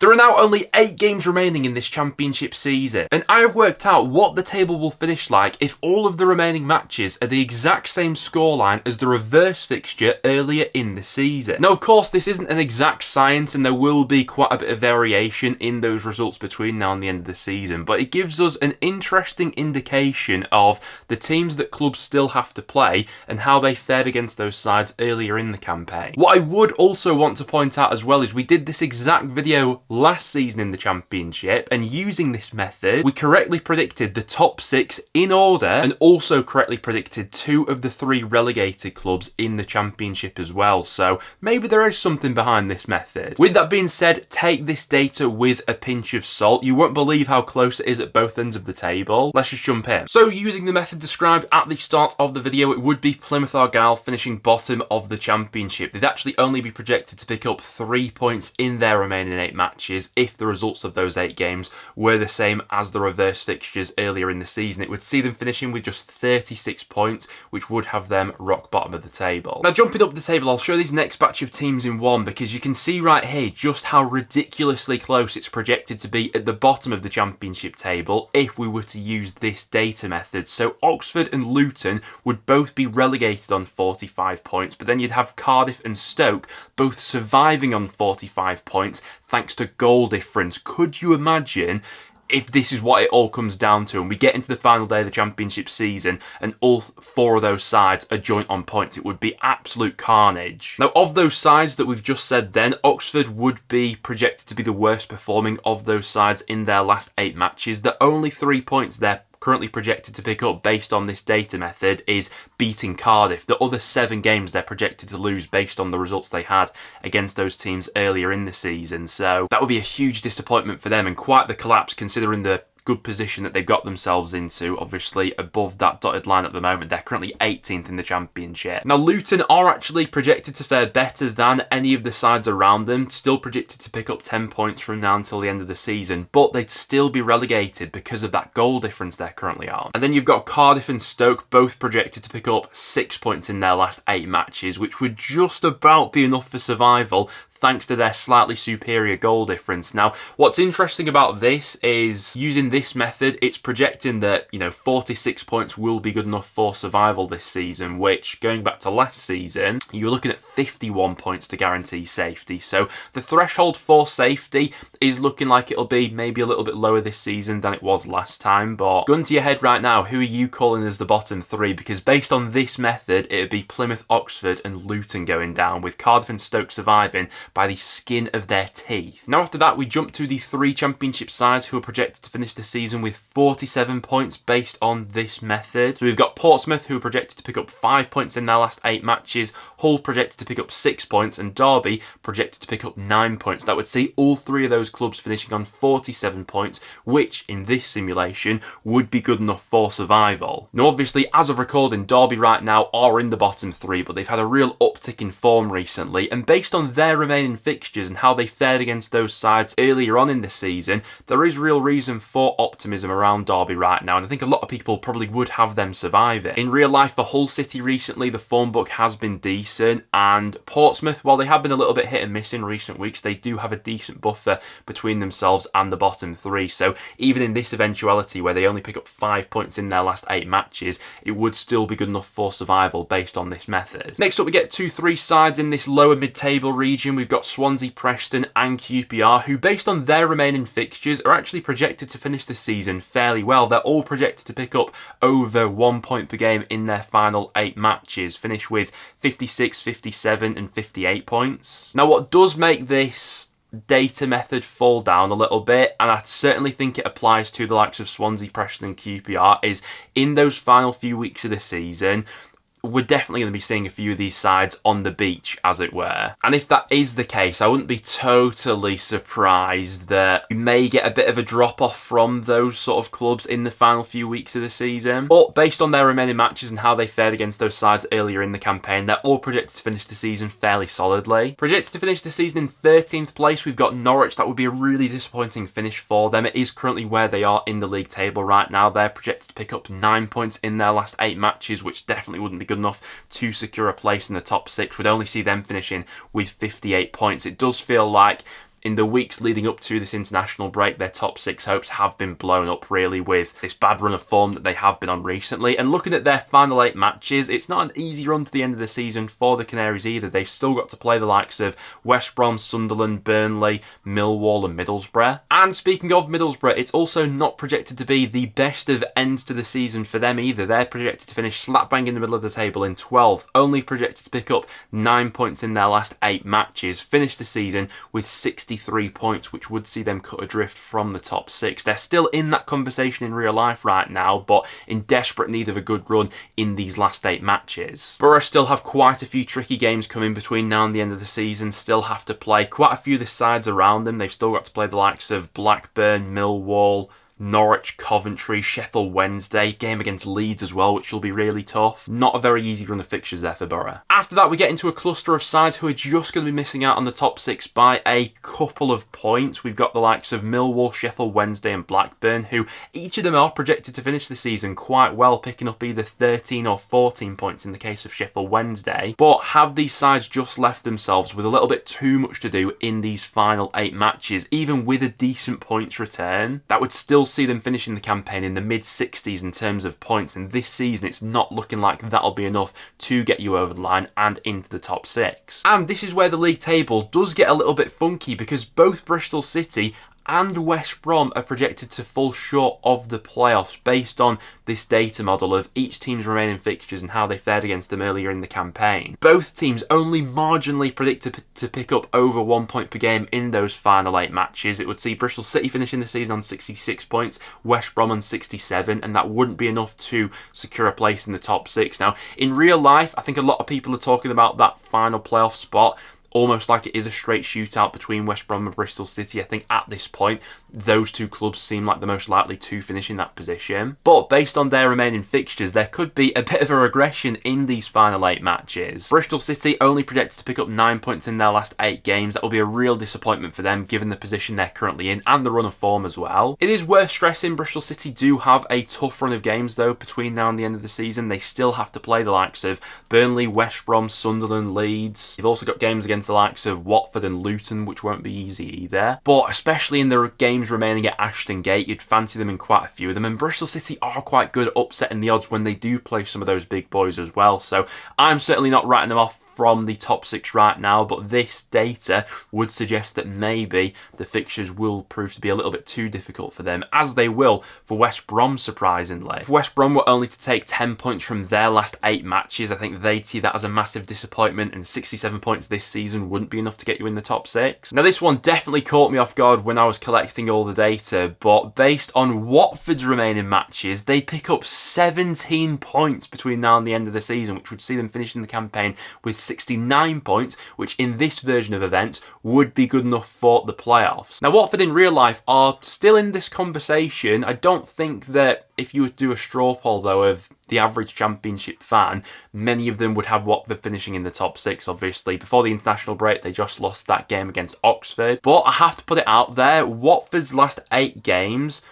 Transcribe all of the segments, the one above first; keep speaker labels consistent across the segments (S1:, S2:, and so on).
S1: There are now only 8 games remaining in this championship season, and I have worked out what the table will finish like if all of the remaining matches are the exact same scoreline as the reverse fixture earlier in the season. Now, of course, this isn't an exact science, and there will be quite a bit of variation in those results between now and the end of the season, but it gives us an interesting indication of the teams that clubs still have to play and how they fared against those sides earlier in the campaign. What I would also want to point out as well is we did this exact video last season in the championship, and using this method we correctly predicted the top 6 in order and also correctly predicted 2 of the 3 relegated clubs in the championship as well, so maybe there is something behind this method. With that being said, take this data with a pinch of salt. You won't believe how close it is at both ends of the table. Let's just jump in. So using the method described at the start of the video, it would be Plymouth Argyle finishing bottom of the championship. They'd actually only be projected to pick up 3 points in their remaining 8 matches if the results of those 8 games were the same as the reverse fixtures earlier in the season. It would see them finishing with just 36 points, which would have them rock bottom of the table. Now, jumping up the table, I'll show these next batch of teams in one, because you can see right here just how ridiculously close it's projected to be at the bottom of the championship table if we were to use this data method. So Oxford and Luton would both be relegated on 45 points, but then you'd have Cardiff and Stoke both surviving on 45 points thanks to goal difference. Could you imagine if this is what it all comes down to and we get into the final day of the championship season and all 4 of those sides are joint on points? It would be absolute carnage. Now, of those sides that we've just said then, Oxford would be projected to be the worst performing of those sides in their last 8 matches. The only 3 points they're currently projected to pick up based on this data method is beating Cardiff. The other 7 games they're projected to lose based on the results they had against those teams earlier in the season. So that would be a huge disappointment for them and quite the collapse considering the good position that they've got themselves into, obviously above that dotted line at the moment. They're currently 18th in the championship. Now, Luton are actually projected to fare better than any of the sides around them, still projected to pick up 10 points from now until the end of the season, but they'd still be relegated because of that goal difference they're currently on. And then you've got Cardiff and Stoke both projected to pick up 6 points in their last 8 matches, which would just about be enough for survival thanks to their slightly superior goal difference. Now, what's interesting about this is using this method, it's projecting that, 46 points will be good enough for survival this season, which, going back to last season, you're looking at 51 points to guarantee safety. So the threshold for safety is looking like it'll be maybe a little bit lower this season than it was last time, but gun to your head right now, who are you calling as the bottom 3? Because based on this method, it'd be Plymouth, Oxford and Luton going down, with Cardiff and Stoke surviving by the skin of their teeth. Now, after that, we jump to the 3 championship sides who are projected to finish the season with 47 points based on this method. So we've got Portsmouth, who are projected to pick up 5 points in their last 8 matches, Hull projected to pick up 6 points, and Derby projected to pick up 9 points. That would see all 3 of those clubs finishing on 47 points, which in this simulation would be good enough for survival. Now, obviously, as of recording, Derby right now are in the bottom 3, but they've had a real uptick in form recently, and based on their remaining fixtures and how they fared against those sides earlier on in the season, there is real reason for optimism around Derby right now, and I think a lot of people probably would have them surviving. In real life, for Hull City recently, the form book has been decent, and Portsmouth, while they have been a little bit hit and miss in recent weeks, they do have a decent buffer between themselves and the bottom 3, so even in this eventuality where they only pick up 5 points in their last 8 matches, it would still be good enough for survival based on this method. Next up, we get 2-3 sides in this lower mid-table region. We've got Swansea, Preston and QPR, who based on their remaining fixtures are actually projected to finish the season fairly well. They're all projected to pick up over 1 point per game in their final 8 matches, finish with 56, 57 and 58 points. Now, what does make this data method fall down a little bit, and I certainly think it applies to the likes of Swansea, Preston and QPR, is in those final few weeks of the season, we're definitely going to be seeing a few of these sides on the beach, as it were. And if that is the case, I wouldn't be totally surprised that we may get a bit of a drop-off from those sort of clubs in the final few weeks of the season. But based on their remaining matches and how they fared against those sides earlier in the campaign, they're all projected to finish the season fairly solidly. Projected to finish the season in 13th place, we've got Norwich. That would be a really disappointing finish for them. It is currently where they are in the league table right now. They're projected to pick up 9 points in their last 8 matches, which definitely wouldn't be good enough to secure a place in the top 6. We'd only see them finishing with 58 points. It does feel like in the weeks leading up to this international break, their top 6 hopes have been blown up really with this bad run of form that they have been on recently. And looking at their final 8 matches, it's not an easy run to the end of the season for the Canaries either. They've still got to play the likes of West Brom, Sunderland, Burnley, Millwall and Middlesbrough. And speaking of Middlesbrough, it's also not projected to be the best of ends to the season for them either. They're projected to finish slap bang in the middle of the table in 12th, only projected to pick up 9 points in their last 8 matches, finish the season with 63 points, which would see them cut adrift from the top 6. They're still in that conversation in real life right now, but in desperate need of a good run in these last 8 matches. Borough still have quite a few tricky games coming between now and the end of the season, still have to play quite a few of the sides around them. They've still got to play the likes of Blackburn, Millwall, Norwich, Coventry, Sheffield Wednesday, game against Leeds as well, which will be really tough. Not a very easy run of fixtures there for Borough. After that, we get into a cluster of sides who are just going to be missing out on the top 6 by a couple of points. We've got the likes of Millwall, Sheffield Wednesday and Blackburn, who each of them are projected to finish the season quite well, picking up either 13 or 14 points in the case of Sheffield Wednesday. But have these sides just left themselves with a little bit too much to do in these final 8 matches, even with a decent points return? That would still see them finishing the campaign in the mid-60s in terms of points, and this season it's not looking like that'll be enough to get you over the line and into the top 6. And this is where the league table does get a little bit funky, because both Bristol City and West Brom are projected to fall short of the playoffs based on this data model of each team's remaining fixtures and how they fared against them earlier in the campaign. Both teams only marginally predicted to pick up over 1 point per game in those final 8 matches. It would see Bristol City finishing the season on 66 points, West Brom on 67, and that wouldn't be enough to secure a place in the top 6. Now, in real life, I think a lot of people are talking about that final playoff spot almost like it is a straight shootout between West Brom and Bristol City. I think at this point, those two clubs seem like the most likely to finish in that position. But based on their remaining fixtures, there could be a bit of a regression in these final 8 matches. Bristol City only projected to pick up 9 points in their last 8 games. That will be a real disappointment for them, given the position they're currently in and the run of form as well. It is worth stressing Bristol City do have a tough run of games, though, between now and the end of the season. They still have to play the likes of Burnley, West Brom, Sunderland, Leeds. You've also got games against the likes of Watford and Luton, which won't be easy either. But especially in the games remaining at Ashton Gate, you'd fancy them in quite a few of them, and Bristol City are quite good at upsetting the odds when they do play some of those big boys as well. So I'm certainly not writing them off from the top 6 right now, but this data would suggest that maybe the fixtures will prove to be a little bit too difficult for them, as they will for West Brom, surprisingly. If West Brom were only to take 10 points from their last 8 matches, I think they'd see that as a massive disappointment, and 67 points this season wouldn't be enough to get you in the top 6. Now, this one definitely caught me off guard when I was collecting all the data, but based on Watford's remaining matches, they pick up 17 points between now and the end of the season, which would see them finishing the campaign with 69 points, which in this version of events would be good enough for the playoffs. Now, Watford in real life are still in this conversation. I don't think that if you were to do a straw poll, though, of the average Championship fan, many of them would have Watford finishing in the top 6, obviously. Before the international break, they just lost that game against Oxford. But I have to put it out there, Watford's last 8 games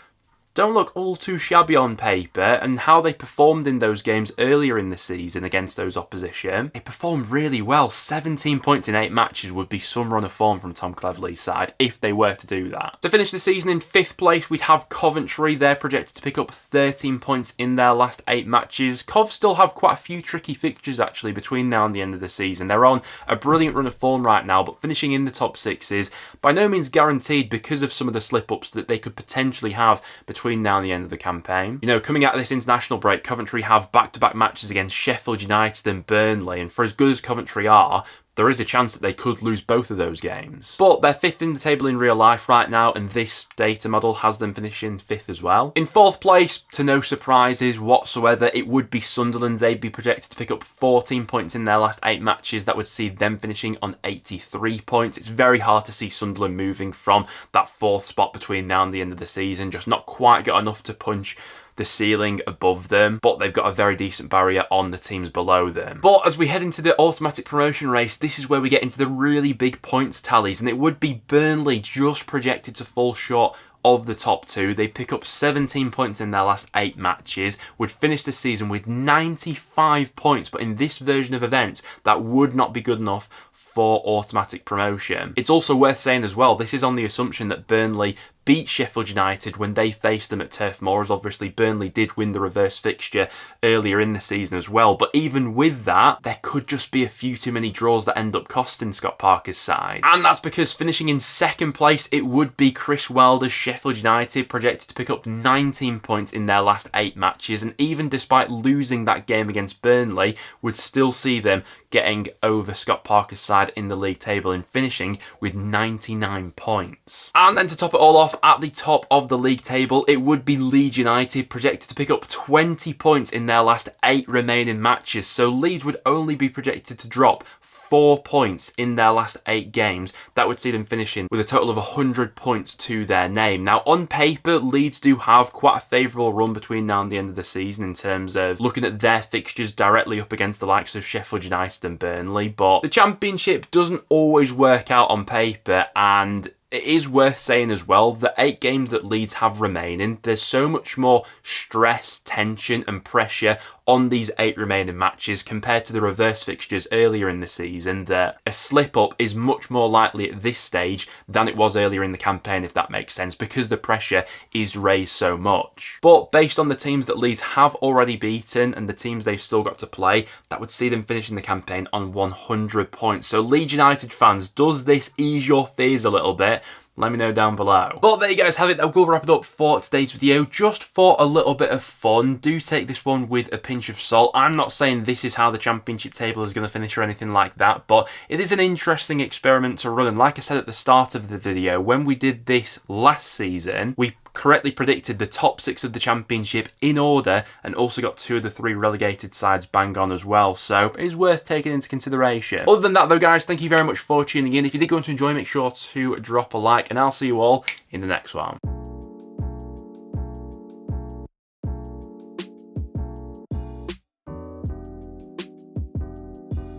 S1: don't look all too shabby on paper, and how they performed in those games earlier in the season against those opposition, they performed really well. 17 points in 8 matches would be some run of form from Tom Cleverley's side if they were to do that. To finish the season in 5th place, we'd have Coventry. They're projected to pick up 13 points in their last 8 matches. Cov still have quite a few tricky fixtures actually between now and the end of the season. They're on a brilliant run of form right now, but finishing in the top 6 is by no means guaranteed because of some of the slip-ups that they could potentially have between now and the end of the campaign. You know, coming out of this international break, Coventry have back-to-back matches against Sheffield United and Burnley, and for as good as Coventry are, there is a chance that they could lose both of those games. But they're 5th in the table in real life right now, and this data model has them finishing 5th as well. In 4th place, to no surprises whatsoever, it would be Sunderland. They'd be projected to pick up 14 points in their last 8 matches. That would see them finishing on 83 points. It's very hard to see Sunderland moving from that 4th spot between now and the end of the season. Just not quite got enough to punch the ceiling above them, but they've got a very decent barrier on the teams below them. But as we head into the automatic promotion race, this is where we get into the really big points tallies, and it would be Burnley just projected to fall short of the top 2. They pick up 17 points in their last 8 matches, would finish the season with 95 points, but in this version of events, that would not be good enough for automatic promotion. It's also worth saying as well, this is on the assumption that Burnley beat Sheffield United when they faced them at Turf Moor, as obviously Burnley did win the reverse fixture earlier in the season as well. But even with that, there could just be a few too many draws that end up costing Scott Parker's side. And that's because finishing in second place, it would be Chris Wilder's Sheffield United, projected to pick up 19 points in their last 8 matches. And even despite losing that game against Burnley, would still see them getting over Scott Parker's side in the league table and finishing with 99 points. And then to top it all off, at the top of the league table, it would be Leeds United, projected to pick up 20 points in their last 8 remaining matches. So Leeds would only be projected to drop 4 points in their last 8 games. That would see them finishing with a total of 100 points to their name. Now, on paper, Leeds do have quite a favourable run between now and the end of the season in terms of looking at their fixtures directly up against the likes of Sheffield United and Burnley, but the Championship doesn't always work out on paper, and it is worth saying as well, the 8 games that Leeds have remaining, there's so much more stress, tension and pressure on these 8 remaining matches compared to the reverse fixtures earlier in the season, that a slip-up is much more likely at this stage than it was earlier in the campaign, if that makes sense, because the pressure is raised so much. But based on the teams that Leeds have already beaten and the teams they've still got to play, that would see them finishing the campaign on 100 points. So Leeds United fans, does this ease your fears a little bit? Let me know down below. But there you guys have it. That will wrap it up for today's video. Just for a little bit of fun, do take this one with a pinch of salt. I'm not saying this is how the Championship table is going to finish or anything like that, but it is an interesting experiment to run. And like I said at the start of the video, when we did this last season, we correctly predicted the top 6 of the Championship in order and also got 2 of the 3 relegated sides bang on as well, so it is worth taking into consideration. Other than that though guys, thank you very much for tuning in. If you did go on to enjoy, make sure to drop a like and I'll see you all in the next one.